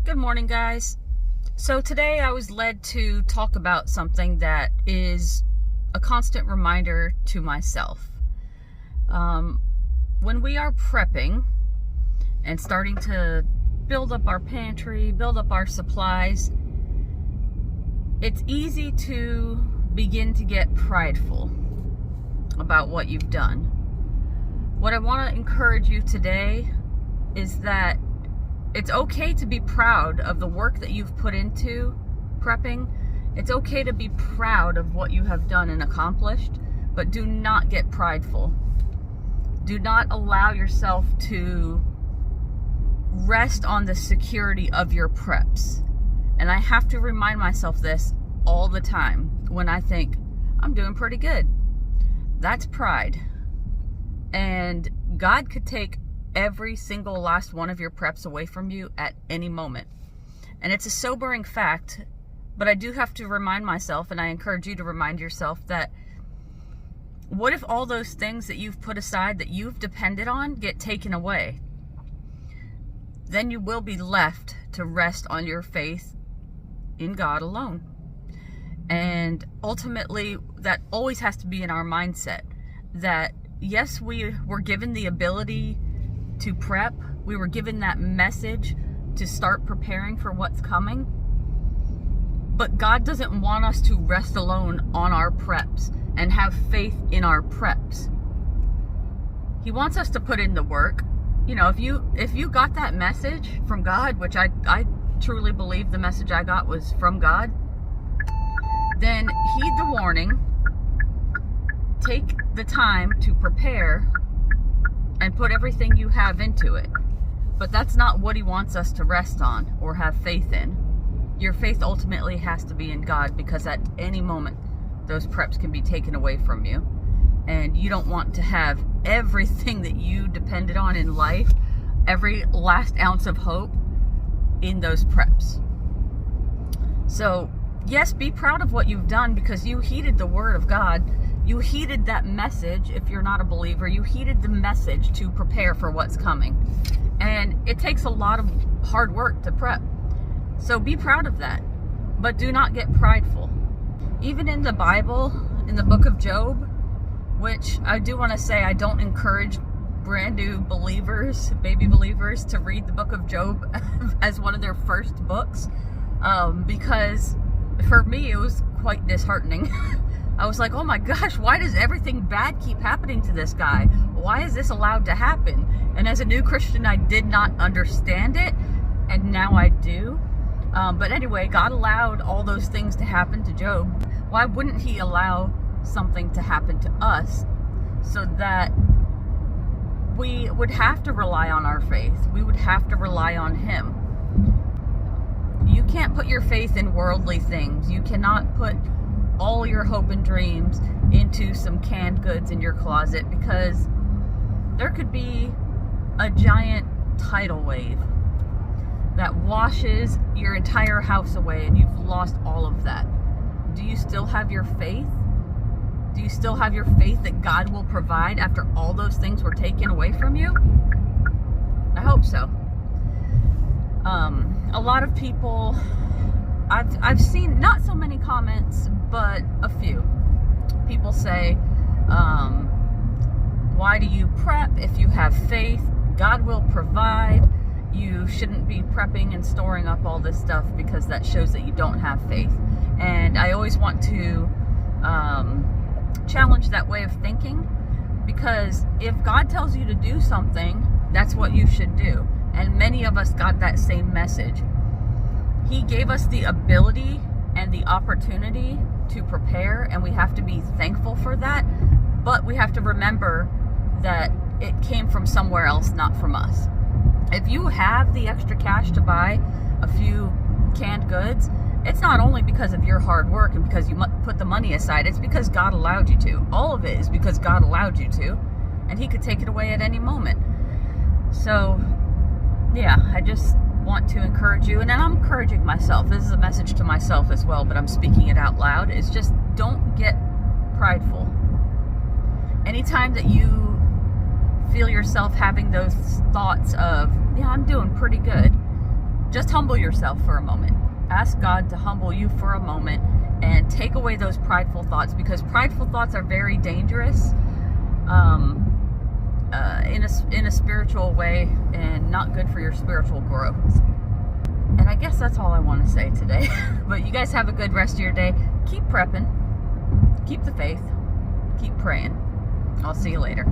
Good morning, guys. So today I was led to talk about something that is a constant reminder to myself. When we are prepping and starting to build up our pantry, build up our supplies, it's easy to begin to get prideful about what you've done. What I want to encourage you today is that it's okay to be proud of the work that you've put into prepping. It's okay to be proud of what you have done and accomplished, but do not get prideful. Do not allow yourself to rest on the security of your preps. And I have to remind myself this all the time when I think, I'm doing pretty good. That's pride. And God could take every single last one of your preps away from you at any moment. And it's a sobering fact, but I do have to remind myself, and I encourage you to remind yourself, that what if all those things that you've put aside, that you've depended on, get taken away? Then you will be left to rest on your faith in God alone. And ultimately, that always has to be in our mindset, that yes, we were given the ability to prep. We were given that message to start preparing for what's coming. But God doesn't want us to rest alone on our preps and have faith in our preps. He wants us to put in the work. You know, if you got that message from God, which I truly believe the message I got was from God, then heed the warning. Take the time to prepare and put everything you have into it. But that's not what he wants us to rest on or have faith in. Your faith ultimately has to be in God, because at any moment those preps can be taken away from you. And you don't want to have everything that you depended on in life, every last ounce of hope, in those preps. So yes, be proud of what you've done, because you heeded the word of God. You heeded that message. If you're not a believer, you heeded the message to prepare for what's coming. And it takes a lot of hard work to prep. So be proud of that, but do not get prideful. Even in the Bible, in the book of Job, which I do want to say, I don't encourage brand new believers, baby believers, to read the book of Job as one of their first books, because for me it was quite disheartening. I was like, oh my gosh, why does everything bad keep happening to this guy? Why is this allowed to happen? And as a new Christian, I did not understand it, and now I do. But anyway, God allowed all those things to happen to Job. Why wouldn't he allow something to happen to us so that we would have to rely on our faith? We would have to rely on him. You can't put your faith in worldly things. You cannot put all your hope and dreams into some canned goods in your closet, because there could be a giant tidal wave that washes your entire house away and you've lost all of that. Do you still have your faith? Do you still have your faith that God will provide after all those things were taken away from you? I hope so. A lot of people, I've seen not so many comments, but a few people say, why do you prep if you have faith? God will provide. You shouldn't be prepping and storing up all this stuff, because that shows that you don't have faith. And I always want to challenge that way of thinking, because if God tells you to do something, that's what you should do. And many of us got that same message. He gave us the ability and the opportunity to prepare, and we have to be thankful for that. But we have to remember that it came from somewhere else, not from us. If you have the extra cash to buy a few canned goods, it's not only because of your hard work and because you put the money aside, it's because God allowed you to. All of it is because God allowed you to, and he could take it away at any moment. So yeah, I just want to encourage you, and then I'm encouraging myself. This is a message to myself as well, but I'm speaking it out loud. It's just, don't get prideful. Anytime that you feel yourself having those thoughts of, yeah, I'm doing pretty good, just just humble yourself for a moment. Ask God to humble you for a moment and take away those prideful thoughts, because prideful thoughts are very dangerous in a spiritual way, and not good for your spiritual growth. And I guess that's all I want to say today. But you guys have a good rest of your day. Keep prepping, keep the faith, keep praying. I'll see you later.